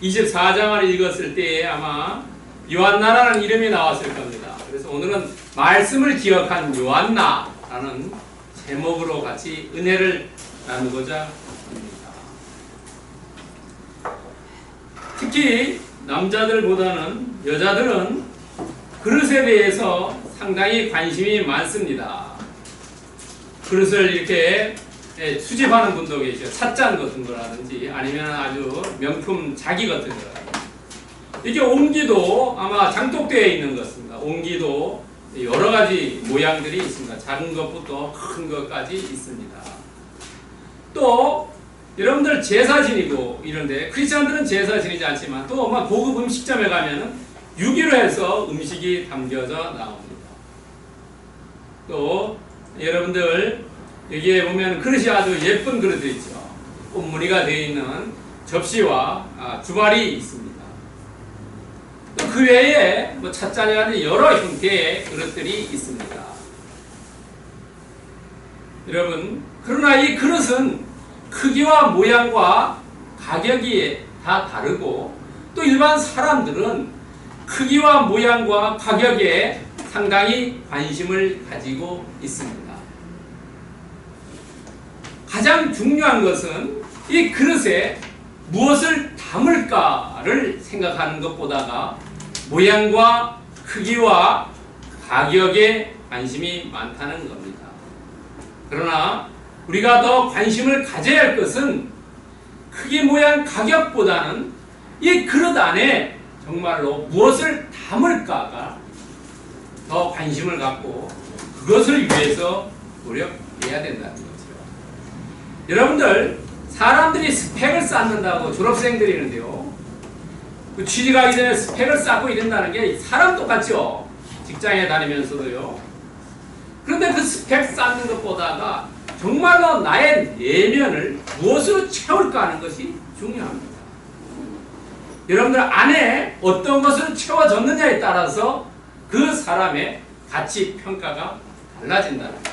24장을 읽었을 때에 아마 요한나라는 이름이 나왔을 겁니다. 그래서 오늘은 말씀을 기억한 요한나라는 제목으로 같이 은혜를 나누고자 합니다. 특히 남자들보다는 여자들은 그릇에 대해서 상당히 관심이 많습니다. 그릇을 이렇게 수집하는 분도 계시죠. 찻잔 같은 거라든지 아니면 아주 명품 자기 같은 거라든지. 이게 옹기도 아마 장독대에 있는 것 같습니다. 옹기도 여러 가지 모양들이 있습니다. 작은 것부터 큰 것까지 있습니다. 또 여러분들 제사 지니고 이런데 크리스찬들은 제사 지니지 않지만 또 아마 고급 음식점에 가면은 유기로 해서 음식이 담겨져 나옵니다. 또 여러분들 여기에 보면 그릇이 아주 예쁜 그릇도 있죠. 꽃무늬가 되어 있는 접시와 주발이 있습니다. 또 그 외에 뭐 찻잔이라든지 여러 형태의 그릇들이 있습니다. 여러분, 그러나 이 그릇은 크기와 모양과 가격이 다 다르고 또 일반 사람들은 크기와 모양과 가격에 상당히 관심을 가지고 있습니다. 가장 중요한 것은 이 그릇에 무엇을 담을까를 생각하는 것보다가 모양과 크기와 가격에 관심이 많다는 겁니다. 그러나 우리가 더 관심을 가져야 할 것은 크기, 모양, 가격보다는 이 그릇 안에 정말로 무엇을 담을까가 더 관심을 갖고 그것을 위해서 노력해야 된다는 거죠. 여러분들, 사람들이 스펙을 쌓는다고 졸업생들이 있는데요. 취직하기 전에 스펙을 쌓고 이런다는 게 사람 똑같죠. 직장에 다니면서도요. 그런데 그 스펙 쌓는 것보다가 정말로 나의 내면을 무엇으로 채울까 하는 것이 중요합니다. 여러분들 안에 어떤 것으로 채워졌느냐에 따라서 그 사람의 가치 평가가 달라진다는 거죠.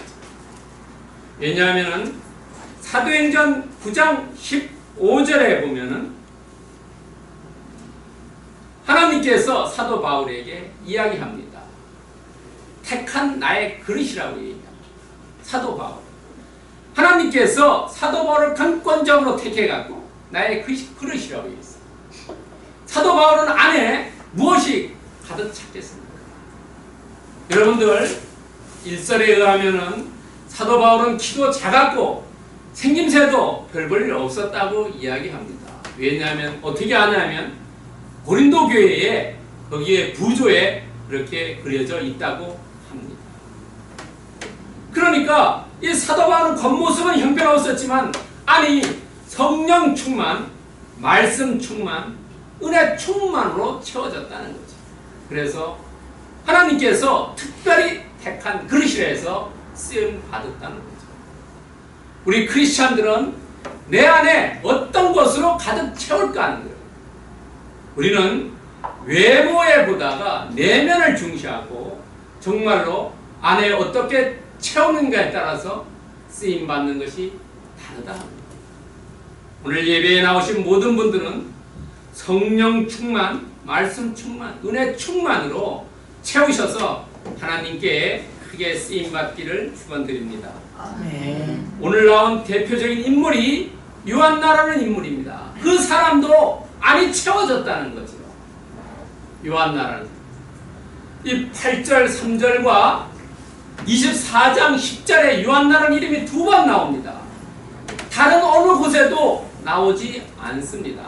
왜냐하면 사도행전 9장 15절에 보면은 하나님께서 사도 바울에게 이야기합니다. 택한 나의 그릇이라고 얘기합니다. 사도 바울. 하나님께서 사도 바울을 강권적으로 택해갖고 나의 그릇이라고 얘기했어요. 사도 바울은 안에 무엇이 가득 찼겠습니까? 여러분들, 일설에 의하면은 사도 바울은 키도 작았고 생김새도 별 볼 일 없었다고 이야기합니다. 왜냐하면 어떻게 아냐면 고린도 교회에 거기에 부조에 그렇게 그려져 있다고 합니다. 그러니까 이 사도 바울은 겉모습은 형편없었지만 안이 성령 충만, 말씀 충만, 은혜 충만으로 채워졌다는 거죠. 그래서 하나님께서 특별히 택한 그릇이라 해서 쓰임 받았다는 거죠. 우리 크리스찬들은 내 안에 어떤 것으로 가득 채울까 하는 거예요. 우리는 외모에 보다가 내면을 중시하고 정말로 안에 어떻게 채우는가에 따라서 쓰임받는 것이 다르다 합니다. 오늘 예배에 나오신 모든 분들은 성령 충만, 말씀 충만, 은혜 충만으로 채우셔서 하나님께 크게 쓰임받기를 축원드립니다. 아멘. 오늘 나온 대표적인 인물이 요한나라는 인물입니다. 그 사람도 안이 채워졌다는 거죠. 요한나라는 이 8절 3절과 24장 10절에 요한나라는 이름이 2번 나옵니다. 다른 어느 곳에도 나오지 않습니다.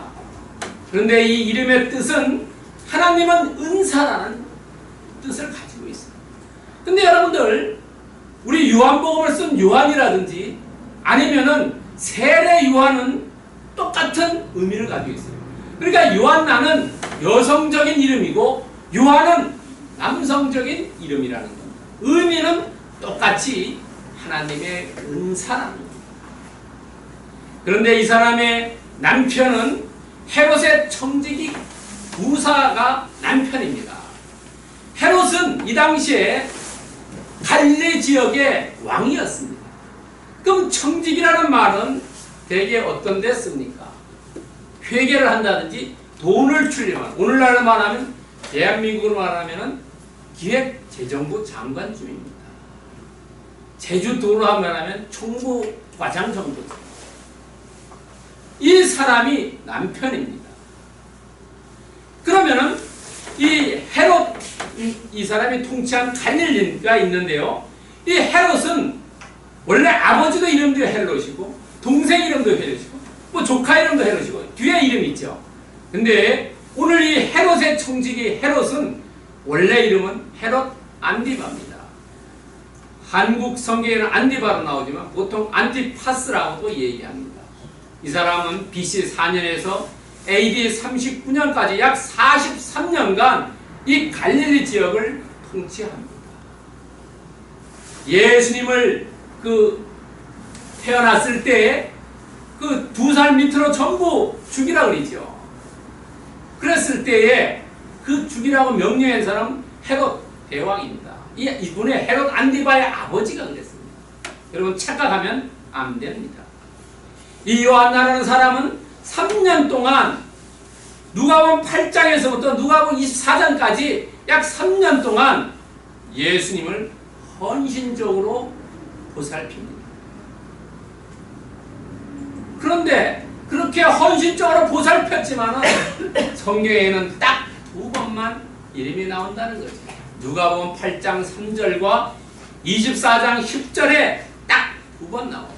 그런데 이 이름의 뜻은 하나님은 은사라는 뜻을 가지고 있습니다. 근데 여러분들, 우리 요한복음을 쓴 요한이라든지 아니면은 세례 요한은 똑같은 의미를 가지고 있어요. 그러니까 요한나는 여성적인 이름이고 요한은 남성적인 이름이라는 겁니다. 의미는 똑같이 하나님의 은사라는 겁니다. 그런데 이 사람의 남편은 헤롯의 청지기 부사가 남편입니다. 헤롯은 이 당시에 갈릴리 지역의 왕이었습니다. 그럼 청직이라는 말은 대개 어떤 데 씁니까? 회계를 한다든지 돈을 출력하는, 오늘날로 말하면 대한민국으로 말하면 기획재정부 장관쯤입니다. 제주도로 말하면 총무과장정도죠. 이 사람이 남편입니다. 그러면은 이 헤롯, 이 사람이 통치한 갈릴리가 있는데요. 이 헤롯은 원래 아버지도 이름도 헤롯이고 동생 이름도 헤롯이고 뭐 조카 이름도 헤롯이고 뒤에 이름이 있죠. 근데 오늘 이 헤롯의 청지기 헤롯은 원래 이름은 헤롯 안디바입니다. 한국 성경에는 안디바로 나오지만 보통 안티파스라고도 얘기합니다. 이 사람은 BC 4년에서 AD 39년까지 약 43년간 이 갈릴리 지역을 통치합니다. 예수님을 태어났을 때 그 2살 밑으로 전부 죽이라고 그러죠. 그랬을 때에 그 죽이라고 명령한 사람은 헤롯 대왕입니다. 이분의 헤롯 안디바의 아버지가 그랬습니다. 여러분 착각하면 안 됩니다. 이 요한나라는 사람은 3년 동안 누가복음 8장에서부터 누가복음 24장까지 약 3년 동안 예수님을 헌신적으로 보살핍니다. 그런데 그렇게 헌신적으로 보살폈지만 성경에는 딱 2번만 이름이 나온다는 거죠. 누가복음 8장 3절과 24장 10절에 딱 2번 나와요.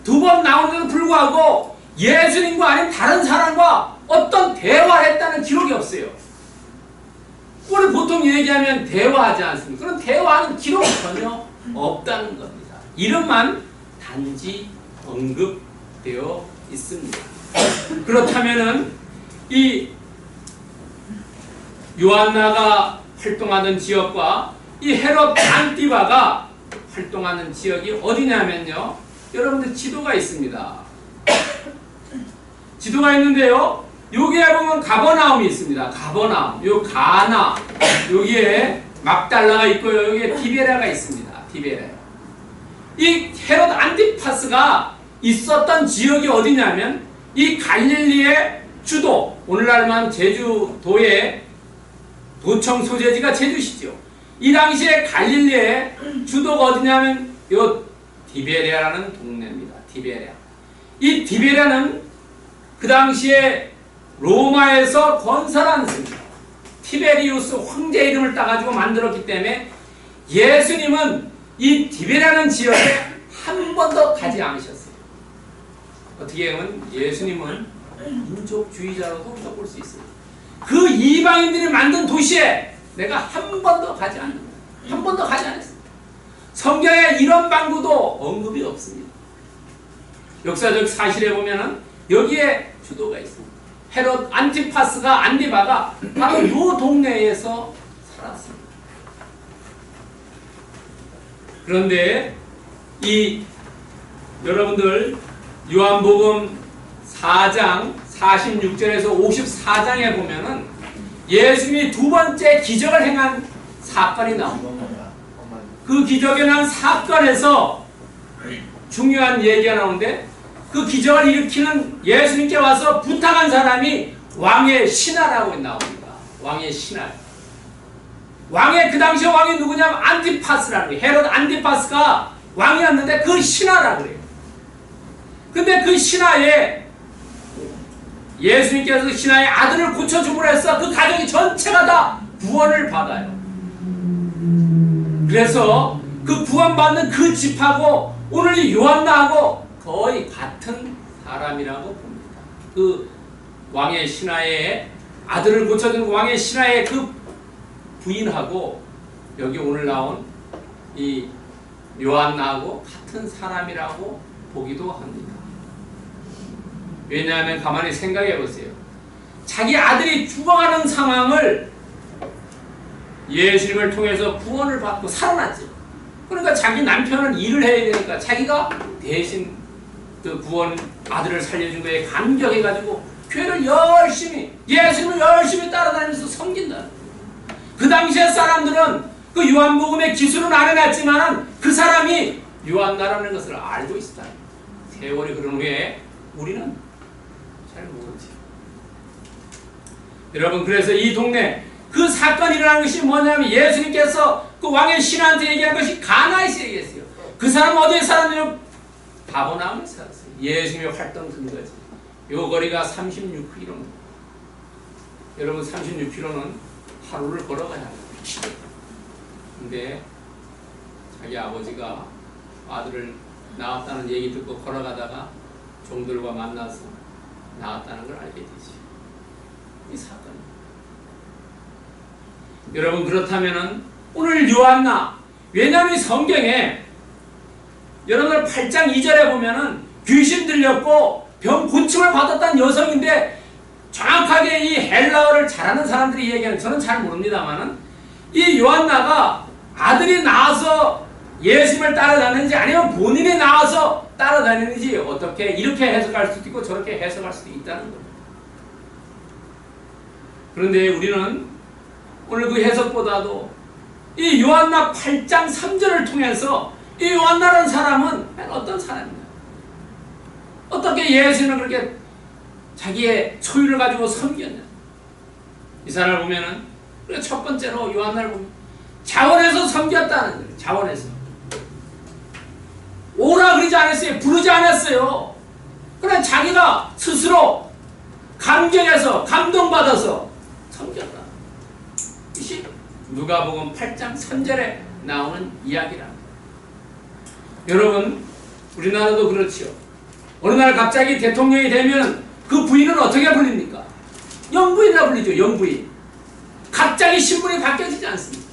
2번 나오는데도 불구하고 예수님과 아닌 다른 사람과 어떤 대화를 했다는 기록이 없어요. 우리 보통 얘기하면 대화하지 않습니까? 그런 대화하는 기록이 전혀 없다는 겁니다. 이름만 단지 언급되어 있습니다. 그렇다면은 이 요한나가 활동하던 지역과 이 헤롯 안티바가 활동하는 지역이 어디냐면요. 여러분들 지도가 있습니다. 지도가 있는데요. 여기에 보면 가버나움이 있습니다. 가버나움, 요 가나, 여기에 막달라가 있고요. 여기에 디베라가 있습니다. 디베라. 이 헤롯 안티파스가 있었던 지역이 어디냐면 이 갈릴리의 주도, 오늘날만 제주도의 도청 소재지가 제주시죠. 이 당시에 갈릴리의 주도가 어디냐면 요 디베레아라는 동네입니다. 디베레아. 이 디베레아는 그 당시에 로마에서 건설한 티베리우스 황제 이름을 따가지고 만들었기 때문에 예수님은 이 디베레아라는 지역에 한 번도 가지 않으셨어요. 어떻게 보면 예수님은 민족주의자로도 볼 수 있어요. 그 이방인들이 만든 도시에 내가 한 번도 가지 않는다. 한 번도 가지 않았어요. 성경에 이런 방구도 언급이 없습니다. 역사적 사실에 보면은 여기에 주도가 있습니다. 헤롯 안티파스가 안디바가 바로 이 동네에서 살았습니다. 그런데 이 여러분들 요한복음 4장 46절에서 54장에 보면은 예수님이 2번째 기적을 행한 사건이 나옵니다. 그 기적에 난 사건에서 중요한 얘기가 나오는데 그 기적을 일으키는 예수님께 와서 부탁한 사람이 왕의 신하라고 나옵니다. 왕의 신하. 왕의 그 당시 왕이 누구냐면 안티파스라는 거예요. 헤롯 안티파스가 왕이었는데 그 신하라고 그래요. 근데 그 신하에 예수님께서 신하의 아들을 고쳐줌으로 해서 그 가족이 전체가 다 구원을 받아요. 그래서 그 구원받는 그 집하고 오늘 이 요한나하고 거의 같은 사람이라고 봅니다. 그 왕의 신하의 아들을 고쳐준 왕의 신하의 그 부인하고 여기 오늘 나온 이 요한나하고 같은 사람이라고 보기도 합니다. 왜냐하면 가만히 생각해 보세요. 자기 아들이 죽어가는 상황을 예수님을 통해서 구원을 받고 살아났죠. 그러니까 자기 남편은 일을 해야 되니까 자기가 대신 그 구원 아들을 살려준 거에 감격해가지고 교회를 열심히 예수님을 열심히 따라다니면서 섬긴다. 그 당시에 사람들은 그 요한복음의 기술은 안 해놨지만 그 사람이 요한나라는 것을 알고 있었다. 세월이 흐른 후에 우리는 잘 모르지. 여러분, 그래서 이 동네 그 사건이 일어난 것이 뭐냐면 예수님께서 그 왕의 신하한테 얘기한 것이 가나에서 얘기했어요. 그 사람 어디에 살았냐면 바보나무에 살았어요. 예수님의 활동 근거지. 요 거리가 36km. 여러분, 36km는 하루를 걸어가야 합니다. 근데 자기 아버지가 아들을 낳았다는 얘기 듣고 걸어가다가 종들과 만나서 낳았다는 걸 알게 되지. 이 사건이. 여러분, 그렇다면은 오늘 요한나, 왜냐하면 성경에 여러분들 8장 2절에 보면은 귀신 들렸고 병 고침을 받았다는 여성인데, 정확하게 이 헬라어를 잘하는 사람들이 얘기하는, 저는 잘 모릅니다만은 이 요한나가 아들이 나와서 예수님을 따라다니는지 아니면 본인이 나와서 따라다니는지 어떻게 이렇게 해석할 수도 있고 저렇게 해석할 수도 있다는 겁니다. 그런데 우리는 오늘 그 해석보다도 이 요한나 8장 3절을 통해서 이 요한나라는 사람은 어떤 사람이냐, 어떻게 예수님을 그렇게 자기의 소유를 가지고 섬겼냐. 이 사람을 보면은 첫 번째로 요한나를 보면 자원해서 섬겼다는 거예요. 자원해서 오라 그러지 않았어요. 부르지 않았어요. 그냥 자기가 스스로 감격해서 감동받아서 섬겼다. 이것이 누가복음 8장 3절에 나오는 이야기랍니다. 여러분, 우리나라도 그렇지요. 어느 날 갑자기 대통령이 되면 그 부인은 어떻게 불립니까? 영부인이라 불리죠. 영부인. 갑자기 신분이 바뀌어지지 않습니다.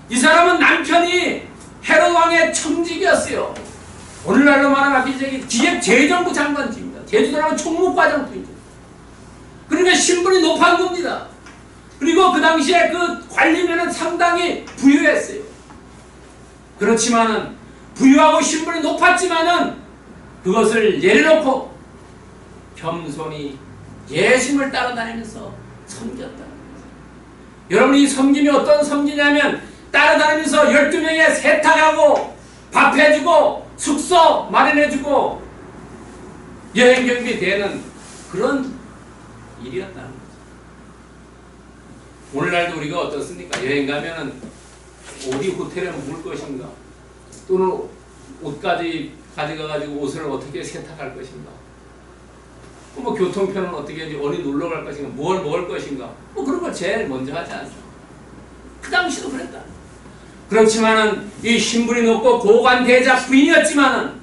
이 사람은 남편이 헤롯 왕의 청직이었어요. 오늘날로 말하면 기획재정부 장관직입니다. 제주도라면 총무과장부이죠. 그러니까 신분이 높은 겁니다. 그리고 그 당시에 그 관리면은 상당히 부유했어요. 그렇지만은 부유하고 신분이 높았지만은 그것을 내려놓고 겸손히 예수님을 따라다니면서 섬겼다. 여러분, 이 섬김이 어떤 섬기냐면 따라다니면서 12명에 세탁하고 밥해주고 숙소 마련해주고 여행 경비 되는 그런 일이었다는 거죠. 오늘날도 우리가 어떻습니까? 여행 가면은 어디 호텔에 묵을 것인가, 또는 옷까지 가져가가지고 옷을 어떻게 세탁할 것인가, 뭐 교통편은 어떻게 하지, 어디 놀러 갈 것인가, 뭘 먹을 것인가, 뭐 그런 걸 제일 먼저 하지 않습니까? 그 당시도 그랬다. 그렇지만은 이 신분이 높고 고관 대자 부인이었지만은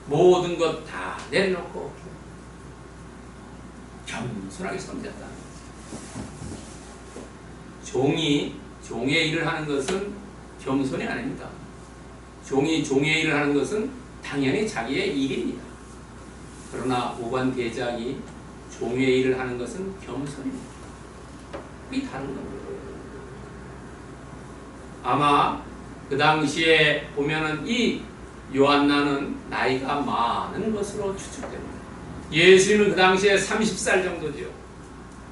모든 것 다 내려놓고 겸손하게 섬겼다. 종이 종의 일을 하는 것은 겸손이 아닙니다. 종이 종의 일을 하는 것은 당연히 자기의 일입니다. 그러나 고관 대작이 종의 일을 하는 것은 겸손입니다. 그게 다른 겁니다. 아마 그 당시에 보면은 이 요한나는 나이가 많은 것으로 추측됩니다. 예수님은 그 당시에 30살 정도죠.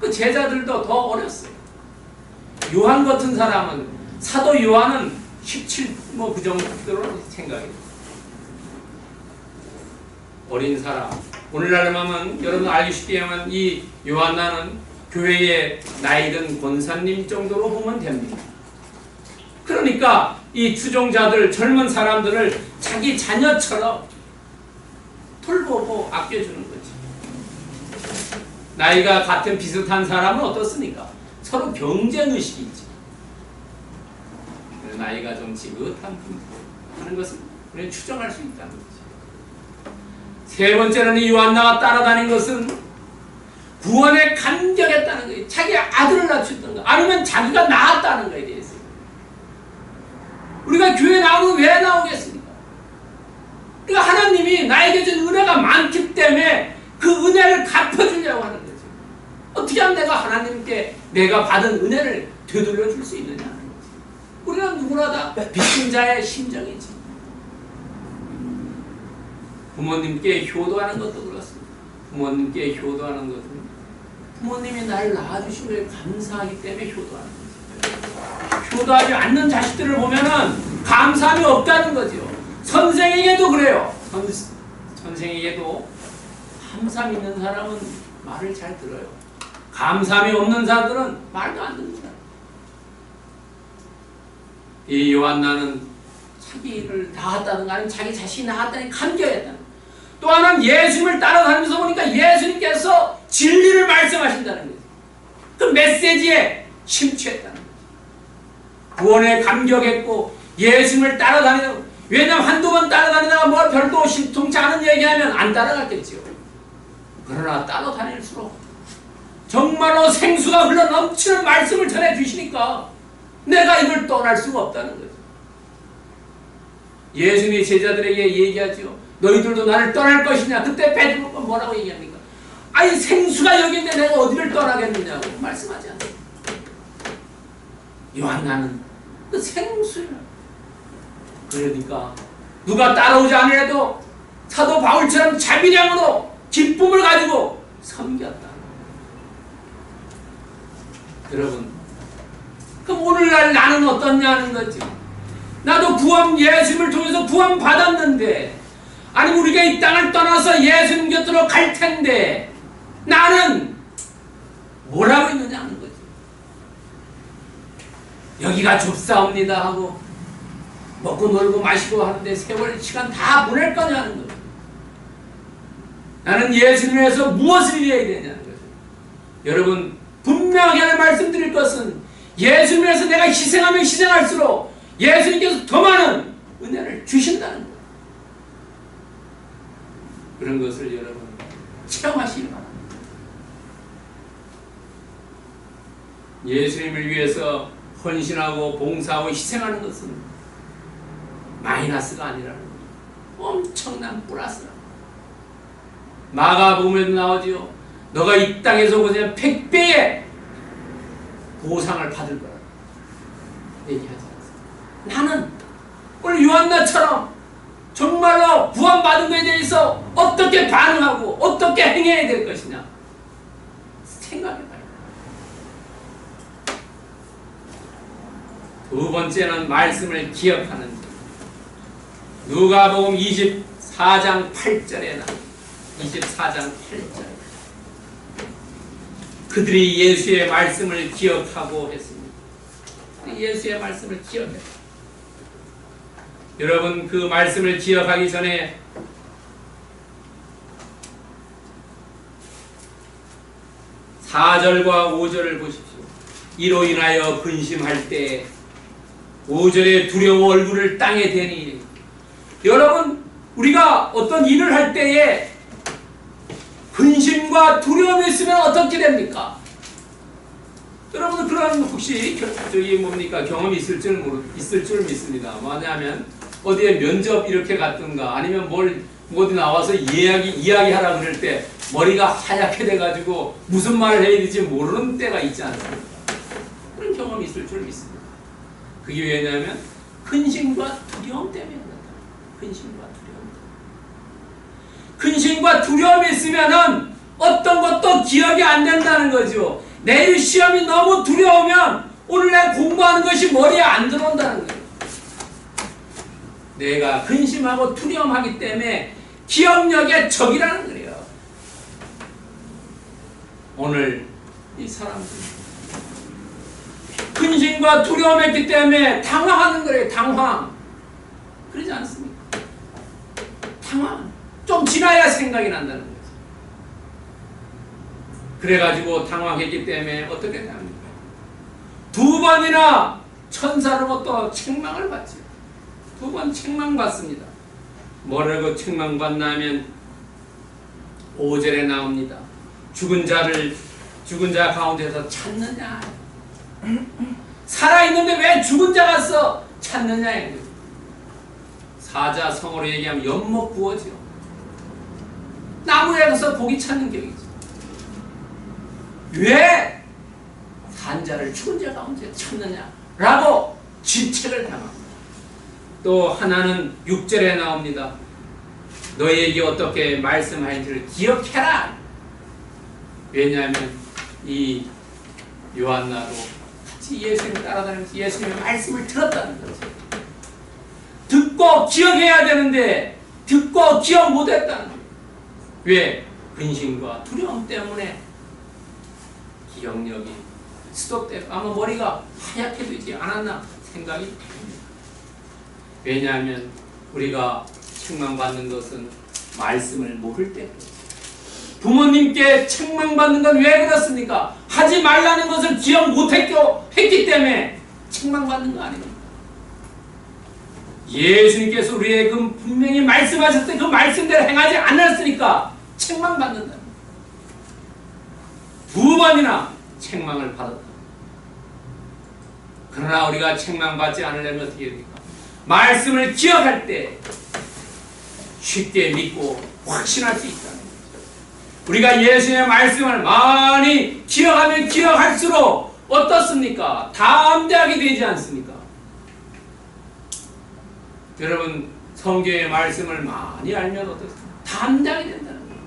그 제자들도 더 어렸어요. 요한 같은 사람은, 사도 요한은 17, 뭐 그 정도로 생각해요. 어린 사람. 오늘날로 하면 여러분 알기 쉽게 하면 이 요한나는 교회의 나이든 권사님 정도로 보면 됩니다. 그러니까 이 추종자들, 젊은 사람들을 자기 자녀처럼 돌보고 아껴주는 거지. 나이가 같은 비슷한 사람은 어떻습니까? 서로 경쟁의식이 있지. 나이가 좀 지긋한 분 하는 것은 우리는 추정할 수 있다는 거지. 세 번째는 이 요한나가 따라다닌 것은 구원에 감격했다는 거예요. 자기 아들을 낳쳤던 거, 아니면 자기가 낳았다는 거에 대해서. 우리가 교회 나오면 왜 나오겠습니까? 그러니까 하나님이 나에게 준 은혜가 많기 때문에 그 은혜를 갚아주려고 하는 거죠. 어떻게 하면 내가 하나님께 내가 받은 은혜를 되돌려 줄 수 있느냐 하는 거지. 우리는 누구나 다 빚진 자의 심정이지. 부모님께 효도하는 것도 그렇습니다. 부모님께 효도하는 것은 부모님이 나를 낳아주신 것에 감사하기 때문에 효도하는 거죠. 효도하지 않는 자식들을 보면은 감사함이 없다는 거죠. 선생에게도 그래요. 선생에게도 함삼 있는 사람은 말을 잘 들어요. 감사함이 없는 자들은 말도 안 듣는다. 이 요한나는 자기를 낳았다는 거 아니면 자기 자신이 낳았다니 감격했다는. 또 하나는 예수님을 따라다니면서 보니까 예수님께서 진리를 말씀하신다는 거예요. 그 메시지에 심취했다는 거예요. 구원에 감격했고 예수님을 따라다니고, 왜냐하면 한두 번 따라다니다가 뭐 별도 신통치 않은 얘기하면 안 따라갔겠죠. 그러나 따라다닐수록 정말로 생수가 흘러 넘치는 말씀을 전해주시니까 내가 이걸 떠날 수가 없다는 거죠. 예수님이 제자들에게 얘기하죠. 너희들도 나를 떠날 것이냐? 그때 베드로가 뭐라고 얘기합니까? 아니 생수가 여기 있는데 내가 어디를 떠나겠느냐고 말씀하지 않습니까? 요한나는 그 생수야. 그러니까 누가 따라오지 않으려도 사도 바울처럼 자비량으로 기쁨을 가지고 섬겼다. 여러분, 그럼 오늘날 나는 어떻냐는 거지. 나도 구원, 예수님을 통해서 구원 받았는데, 아니 우리가 이 땅을 떠나서 예수님 곁으로 갈 텐데 나는 뭘 하고 있느냐는 거지. 여기가 좁사옵니다 하고 먹고 놀고 마시고 하는데 세월 시간 다 보낼 거냐는 거죠. 나는 예수님을 위해서 무엇을 해야 되냐는 거죠. 여러분, 분명하게 말씀드릴 것은 예수님을 위해서 내가 희생하면 희생할수록 예수님께서 더 많은 은혜를 주신다는 거예요. 그런 것을 여러분 체험하시기 바랍니다. 예수님을 위해서 헌신하고 봉사하고 희생하는 것은 마이너스가 아니라는 거예요. 엄청난 플러스라는 거예요. 마가복음에도 나오지요. 너가 이 땅에서 보면 100배의 보상을 받을 거라고 얘기하지 않습니까? 나는 오늘 요한나처럼 정말로 구원받은 것에 대해서 어떻게 반응하고 어떻게 행해야 될 것이냐 생각해봐요. 두 번째는 말씀을 기억하는 것. 누가복음 24장 8절에 나옵니다. 24장 8절. 그들이 예수의 말씀을 기억하고 했습니다. 예수의 말씀을 기억해요. 여러분, 그 말씀을 기억하기 전에 (4절과 5절을) 보십시오. 이로 인하여 근심할 때 5절에 두려워 얼굴을 땅에 대니. 여러분, 우리가 어떤 일을 할 때에 근심과 두려움이 있으면 어떻게 됩니까? 여러분, 그런 혹시 경험이 있을 줄 믿습니다. 뭐냐면 어디에 면접 이렇게 갔든가 아니면 어디 나와서 이야기하라 그럴 때 머리가 하얗게 돼가지고 무슨 말을 해야 될지 모르는 때가 있지 않습니까? 그런 경험이 있을 줄 믿습니다. 그게 왜냐하면 근심과 두려움 때문에 그렇다. 근심과 두려움이 있으면은 어떤 것도 기억이 안 된다는 거죠. 내일 시험이 너무 두려우면 오늘 내가 공부하는 것이 머리에 안 들어온다는 거예요. 내가 근심하고 두려움하기 때문에 기억력의 적이라는 거예요. 오늘 이 사람들 근심과 두려움했기 때문에 당황하는 거예요. 당황. 그러지 않습니까? 당황. 좀 지나야 생각이 난다는 거죠. 그래가지고 당황했기 때문에 어떻게 됩니까? 2번이나 천사로부터 책망을 받죠. 2번 책망받습니다. 뭐라고 책망받냐면 5절에 나옵니다. 죽은 자 가운데서 찾느냐. 살아있는데 왜 죽은 자 가서 찾느냐. 사자성어로 얘기하면 연못 구어죠. 나무에 가서 고기 찾는 격이죠. 왜 산자를 죽은 자 가운데 찾느냐라고 질책을 당합니다. 또 하나는 6절에 나옵니다. 너희에게 어떻게 말씀하는지를 기억해라. 왜냐하면 이 요한나도 같이 예수님을 따라다니면서 예수님의 말씀을 들었다는 거죠. 듣고 기억해야 되는데 듣고 기억 못했다는 거예요. 왜? 근심과 두려움 때문에 기억력이 스톱되고 아마 머리가 하얗게 되지 않았나 생각이 됩니다. 왜냐하면 우리가 책망받는 것은 말씀을 모를 때 부모님께 책망받는 건 왜 그렇습니까? 하지 말라는 것을 기억 못했기 때문에 책망받는 거 아닙니까? 예수님께서 우리에게 분명히 말씀하셨을 때 그 말씀대로 행하지 않았으니까 책망받는다. 두 번이나 책망을 받았다. 그러나 우리가 책망받지 않으려면 어떻게 됩니까? 말씀을 기억할 때 쉽게 믿고 확신할 수 있다는 거죠. 우리가 예수님의 말씀을 많이 기억하면 기억할수록 어떻습니까? 담대하게 되지 않습니까? 여러분 성경의 말씀을 많이 알면 어떻습니까? 담대하게 된다는 거예요.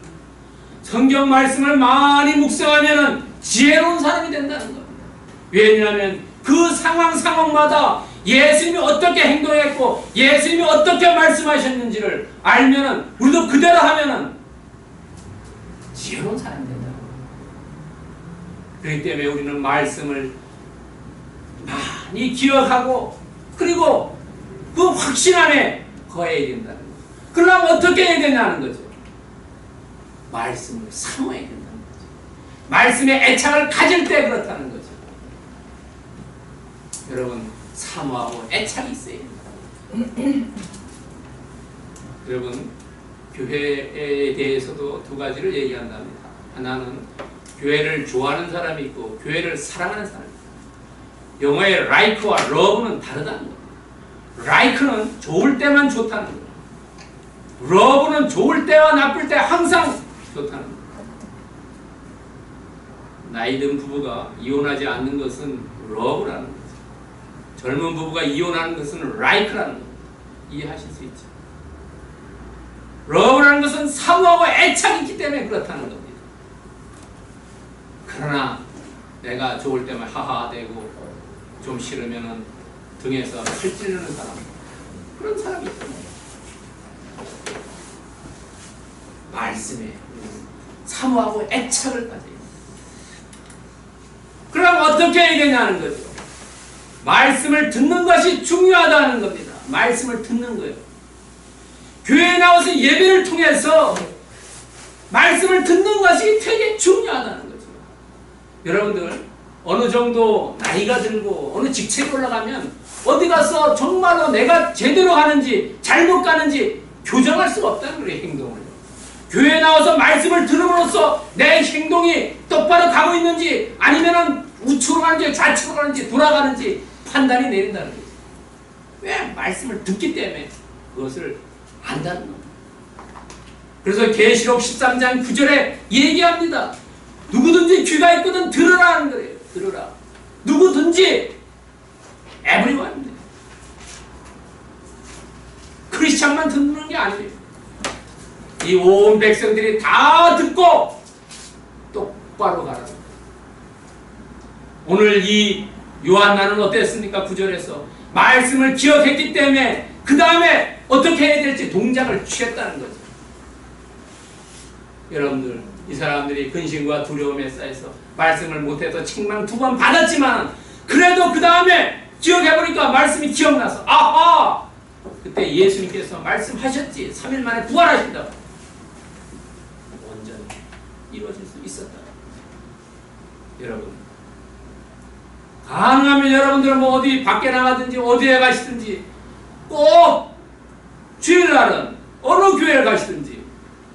성경 말씀을 많이 묵상하면 지혜로운 사람이 된다는 겁니다. 왜냐하면 그 상황마다 예수님이 어떻게 행동했고 예수님이 어떻게 말씀하셨는지를 알면은 우리도 그대로 하면은 지혜로운 사람이 된다는 거예요. 그렇기 때문에 우리는 말씀을 많이 기억하고 그리고 그 확신 안에 거해야 된다는 거예요. 그러려면 어떻게 해야 되냐는 거죠. 말씀을 사모해야 된다는 거죠. 말씀에 애착을 가질 때 그렇다는 거죠. 여러분 사모하고 애착이 있어야 됩니다. 여러분 교회에 대해서도 두 가지를 얘기한답니다. 하나는 교회를 좋아하는 사람이 있고 교회를 사랑하는 사람이 있고 영어의 like와 love는 다르다는 거예요. like는 좋을 때만 좋다는 거예요. love는 좋을 때와 나쁠 때 항상 좋다는 거예요. 나이든 부부가 이혼하지 않는 것은 love라는 거죠. 젊은 부부가 이혼하는 것은 like라는 거예요. 이해하실 수 있죠? love라는 것은 사모하고 애착이 있기 때문에 그렇다는 겁니다. 그러나 내가 좋을 때만 하하대고 좀 싫으면은 등에서 칼 찌르는 사람, 그런 사람이 있습니다. 말씀에 사모하고 애착을 가져야 됩니다. 그럼 어떻게 해야 되냐는 거죠. 말씀을 듣는 것이 중요하다는 겁니다. 말씀을 듣는 거예요. 교회에 나와서 예배를 통해서 말씀을 듣는 것이 되게 중요하다는 거죠. 여러분들 어느 정도 나이가 들고 어느 직책에 올라가면 어디 가서 정말로 내가 제대로 가는지 잘못 가는지 교정할 수가 없다는 거예요. 행동을. 교회에 나와서 말씀을 들음으로써 내 행동이 똑바로 가고 있는지 아니면은 우측으로 가는지 좌측으로 가는지 돌아가는지 판단이 내린다는 거죠. 왜? 말씀을 듣기 때문에 그것을 안다는 겁니다. 그래서 계시록 13장 9절에 얘기합니다. 누구든지 귀가 있거든 들으라 하는 거예요. 들으라. 누구든지 everyone입니다. 크리스찬만 듣는 게 아니에요. 이 온 백성들이 다 듣고 똑바로 가라. 오늘 이 요한나는 어땠습니까? 9절에서 말씀을 기억했기 때문에 그 다음에 어떻게 해야 될지 동작을 취했다는 거죠. 여러분들 이 사람들이 근심과 두려움에 쌓여서 말씀을 못해서 책망 2번 받았지만 그래도 그 다음에 기억해보니까 말씀이 기억나서 아하! 그때 예수님께서 말씀하셨지 3일 만에 부활하신다고 완전히 이루어질 수 있었다. 여러분 가능하면 여러분들은 뭐 어디 밖에 나가든지 어디에 가시든지 꼭 주일날은 어느 교회를 가시든지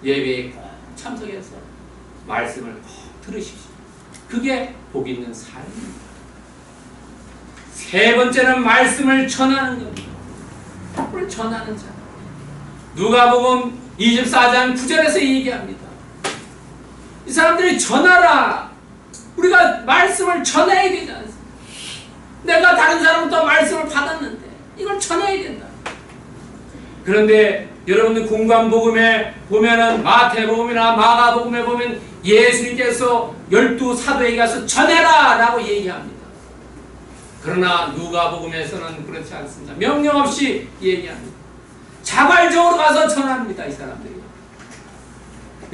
예배에 꼭 참석해서 말씀을 꼭 들으십시오. 그게 복 있는 삶입니다. 세 번째는 말씀을 전하는 겁니다. 복을 전하는 자. 누가복음 24장 9절에서 얘기합니다. 이 사람들이 전하라. 우리가 말씀을 전해야 되지 않습니까? 내가 다른 사람부터 말씀을 받았는데 이걸 전해야 된다. 그런데 여러분들 공관복음에 보면은 마태복음이나 마가복음에 보면 예수님께서 12사도에게 가서 전해라 라고 얘기합니다. 그러나 누가복음에서는 그렇지 않습니다. 명령 없이 얘기합니다. 자발적으로 가서 전합니다. 이 사람들이.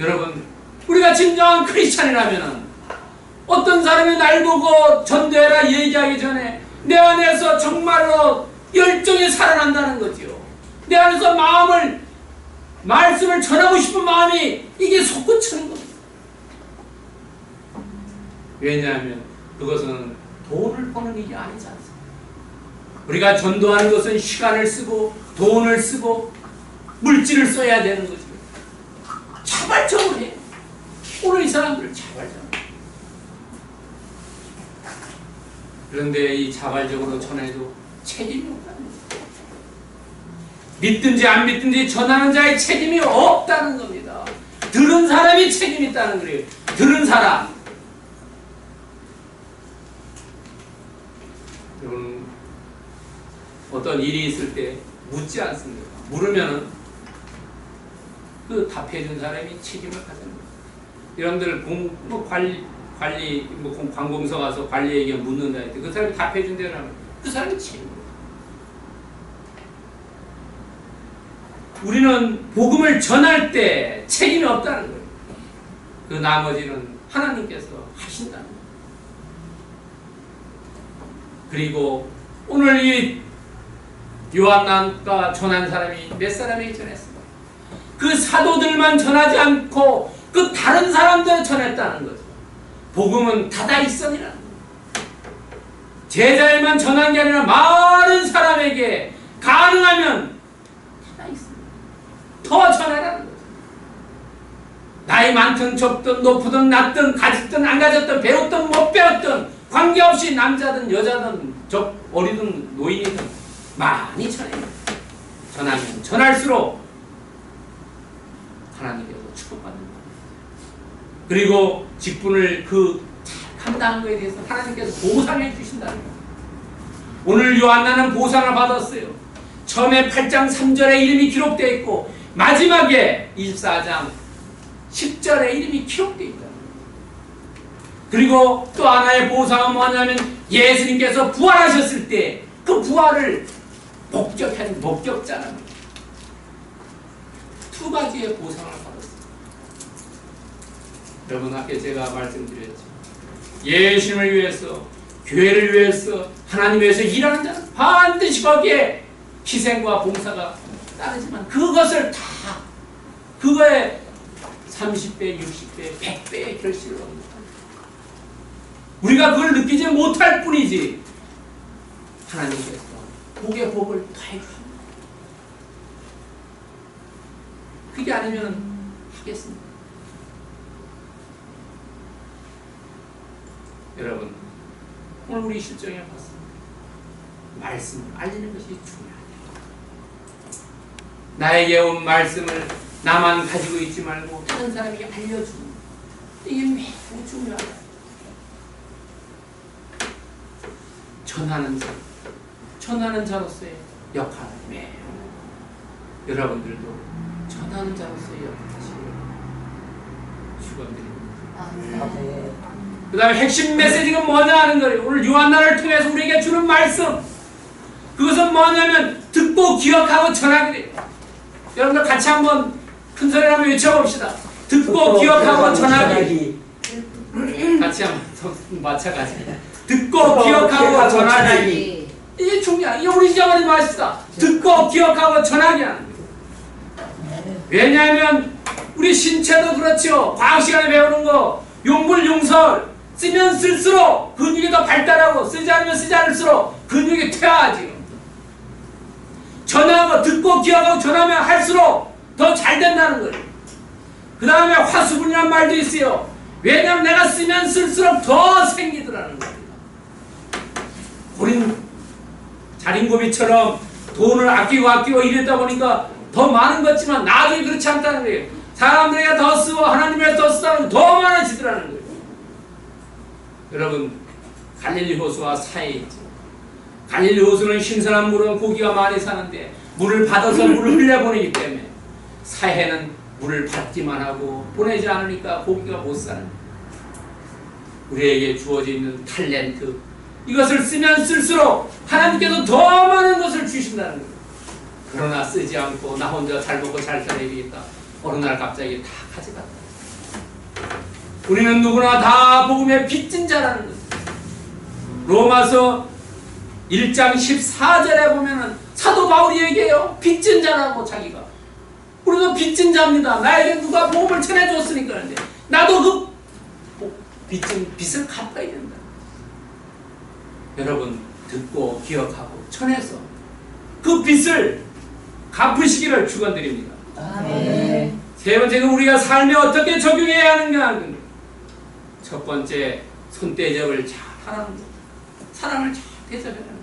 여러분 우리가 진정한 크리스찬이라면 어떤 사람이 날 보고 전도해라 얘기하기 전에 내 안에서 정말로 열정이 살아난다는 거지요. 내 안에서 말씀을 전하고 싶은 마음이 이게 솟구치는 겁니다. 왜냐하면 그것은 돈을 버는 일이 아니지 않습니까? 우리가 전도하는 것은 시간을 쓰고 돈을 쓰고 물질을 써야 되는 거죠. 자발적으로 해. 오늘 이 사람들을 자발적으로. 그런데 이 자발적으로 전해도 책임이 없다는 거죠. 믿든지 안 믿든지 전하는 자의 책임이 없다는 겁니다. 들은 사람이 책임이 있다는 거예요. 들은 사람. 여러분, 어떤 일이 있을 때 묻지 않습니다. 물으면은 그 답해준 사람이 책임을 가져는 거예요. 여러분들 관리 관공서 가서 관리에게 묻는다 할 때 그 사람이 답해준다면 그 사람이 책임을. 우리는 복음을 전할 때 책임이 없다는 거예요. 그 나머지는 하나님께서 하신다는 거예요. 그리고 오늘 이 요한나가 전한 사람이 몇 사람에게 전했습니까? 그 사도들만 전하지 않고 그 다른 사람들 전했다는 거죠. 복음은 다다익선이라는 거예요. 제자에만 전한 게 아니라 많은 사람에게 가능하면 다다익선 더 전하라는 거죠. 나이 많든 적든 높든 낮든 가졌든 안 가졌든 배웠든 못 배웠든 관계없이 남자든 여자든 어리든 노인이든 많이 전해요. 전하면 전할수록 하나님께서 축복받는 겁니다. 그리고 직분을 감당한 것에 대해서 하나님께서 보상해 주신다는 겁니다. 오늘 요한나는 보상을 받았어요. 처음에 8장 3절에 이름이 기록되어 있고 마지막에 24장 10절에 이름이 기록되어 있다. 그리고 또 하나의 보상은 뭐냐면 예수님께서 부활하셨을 때 그 부활을 목격한 목격자라는 두 가지의 보상을 받았습니다. 여러분, 아까 제가 말씀드렸죠. 예수님을 위해서, 교회를 위해서, 하나님 위해서 일하는 자는 반드시 거기에 희생과 봉사가 따르지만 그것을 다 그거에 30배, 60배, 100배의 결실을 얻는다. 우리가 그걸 느끼지 못할 뿐이지 하나님께서 복의 복을 더해 주십니다. 그게 아니면 하겠습니다. 여러분, 오늘 우리 실정에 봤습니다. 말씀을 알리는 것이 중요합니다. 나에게 온 말씀을 나만 가지고 있지 말고 다른 사람에게 알려주는 것. 이게 매우 중요하다. 전하는 자로서의 역할. 여러분들도 전하는 자로서의 역할하시기를 축원드립니다. 그 다음에 핵심 메시지가 뭐냐 하는 거예요. 오늘 요한나를 통해서 우리에게 주는 말씀, 그것은 뭐냐면 듣고 기억하고 전하기. 여러분들 같이 한번 큰 소리로 한번 외쳐봅시다. 듣고 기억하고 전하기. 같이 한번 마찬가지. 듣고 기억하고 전하기. 이게 중요해. 이게 우리 시작하는 말씀이다. 듣고 기억하고 전하기 하는 거예요. 왜냐하면 우리 신체도 그렇죠. 과학 시간에 배우는 거, 용불 용설 쓰면 쓸수록 근육이 더 발달하고 쓰지 않으면 쓰지 않을수록 근육이 퇴화하지. 전하고 듣고 기억하고 전하면 할수록 더 잘 된다는 거예요. 그 다음에 화수분이라는 말도 있어요. 왜냐하면 내가 쓰면 쓸수록 더 생기더라는 거예요. 우린 자린고비처럼 돈을 아끼고 이랬다 보니까 더 많은 것 같지만 나중에 그렇지 않다는 거예요. 사람들에게 더 쓰고 하나님에게 더 쓰다는 더 많아지더라는 거예요. 여러분, 갈릴리 호수와 사이에 있죠. 갈릴리 호수는 신선한 물은 고기가 많이 사는데 물을 받아서 물을 흘려보내기 때문에 사해는 물을 받기만 하고 보내지 않으니까 고기가 못 사는 거예요. 우리에게 주어져 있는 탤런트, 이것을 쓰면 쓸수록 하나님께서 더 많은 것을 주신다는 거예요. 그러나 쓰지 않고 나 혼자 잘 먹고 잘 살아야겠다. 어느 날 갑자기 다 가져갔다. 우리는 누구나 다 복음의 빚진 자라는 거예요. 로마서 1장 14절에 보면은 사도 바울이 얘기해요. 빚진 자라고 자기가. 우리도 빚진 자입니다. 나에게 누가 복음을 전해줬으니까. 그런데 나도 그 빚진 빚을 갚아야 된다. 여러분 듣고 기억하고 전해서 그 빚을 갚으시기를 축원드립니다. 아멘. 세 번째는 우리가 삶에 어떻게 적용해야 하는가. 첫 번째, 손대접을 잘 하라는 것. 사람을 잘 대접하라는 것.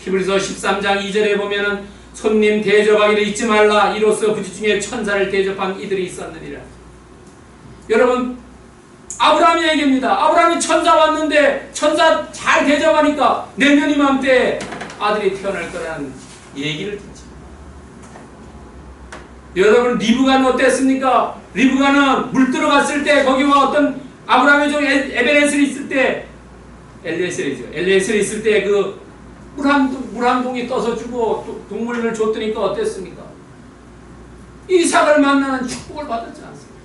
히브리서 13장 2절에 보면은 손님 대접하기를 잊지 말라. 이로써 그들 중에 천사를 대접한 이들이 있었느니라. 여러분, 아브라함이 얘기합니다. 아브라함이 천사 왔는데 천사 잘 대접하니까 내년 이맘때 아들이 태어날 거라는 얘기를 듣지. 여러분, 리브가는 어땠습니까? 리브가는 물 들어갔을 때 거기와 어떤 아브라함의 종 에베네셀이 있을 때 엘리에셀이 있을 때 그 물 한 동이 떠서 주고 동물을 줬더니까 어땠습니까? 이삭을 만나는 축복을 받았지 않습니까?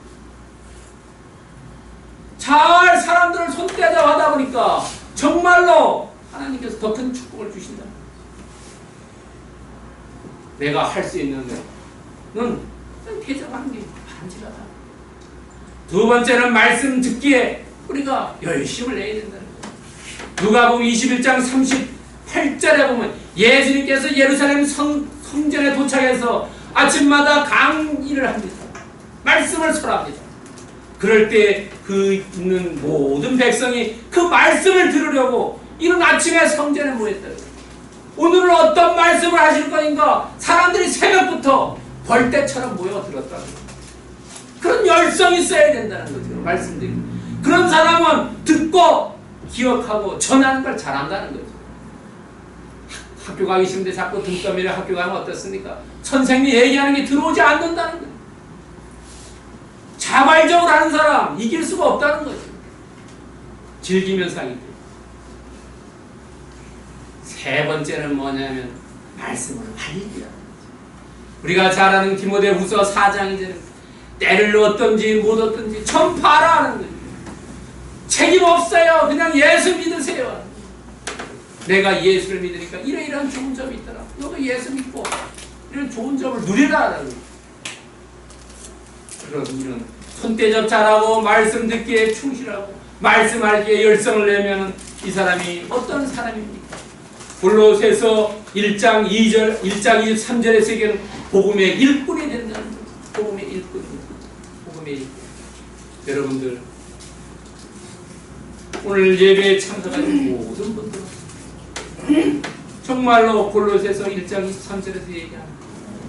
잘 사람들을 손대자 하다 보니까 정말로 하나님께서 더 큰 축복을 주신다. 내가 할 수 있는 는 대접하는 게 반지하다. 두 번째는 말씀 듣기에 우리가 열심을 내야 된다는 거예요. 누가복음 21장 38절에 보면 예수님께서 예루살렘 성전에 도착해서 아침마다 강의를 합니다. 말씀을 설합니다. 그럴 때 그 있는 모든 백성이 그 말씀을 들으려고 이른 아침에 성전에 모였다. 오늘은 어떤 말씀을 하실 것인가? 사람들이 새벽부터 벌떼처럼 모여들었다는 거예요. 그런 열성이 있어야 된다는 거죠. 말씀드립니다. 그런 사람은 듣고 기억하고 전하는 걸 잘한다는 거죠. 학교 가기 싫은데 자꾸 등 떠밀려 학교 가면 어떻습니까? 선생님이 얘기하는 게 들어오지 않는다는 거예요. 자발적으로 하는 사람 이길 수가 없다는 거죠. 즐기면서 하기 때문에. 세 번째는 뭐냐면 말씀을 알리기라는 거죠. 우리가 잘 아는 디모데후서 4장이잖아요. 때를 얻든지 못 얻든지 전파하라는 거예요. 책임 없어요. 그냥 예수 믿으세요. 내가 예수를 믿으니까 이러이러한 좋은 점이 있더라. 너도 예수 믿고 이런 좋은 점을 누리라라는 거예요. 그럼 우리는 손대접 잘하고 말씀 듣기에 충실하고 말씀 알기에 열성을 내면 이 사람이 어떤 사람입니까? 골로새서 1장 23절의 세계는 복음의 일꾼이 된다는 거죠. 복음의 일꾼입니다. 복음의 일꾼. 여러분들 오늘 예배에 참석하신 모든 분들 정말로 골로새서 1장 23절에서 얘기하는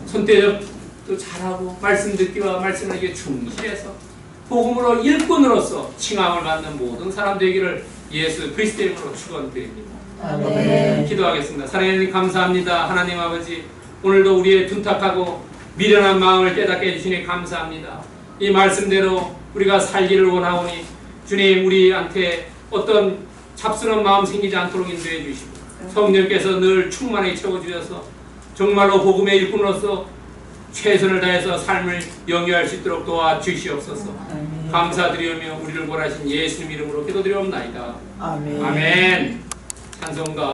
손대접도 잘하고 말씀 듣기와 말씀하기에 충실해서 복음으로 일꾼으로서 칭함을 받는 모든 사람 되기를 예수 그리스도의 이름으로 축원드립니다. 아멘. 기도하겠습니다. 사랑하는 하나님 감사합니다. 하나님 아버지, 오늘도 우리의 둔탁하고 미련한 마음을 깨닫게 해주시니 감사합니다. 이 말씀대로 우리가 살기를 원하오니 주님, 우리한테 어떤 잡스러운 마음 생기지 않도록 인도해 주시고 성령께서 늘 충만하게 채워주셔서 정말로 복음의 일꾼으로서 최선을 다해서 삶을 영위할 수 있도록 도와주시옵소서. 아멘. 감사드리며 우리를 구원하신 예수님 이름으로 기도드리옵나이다. 아멘. 아멘. 찬송가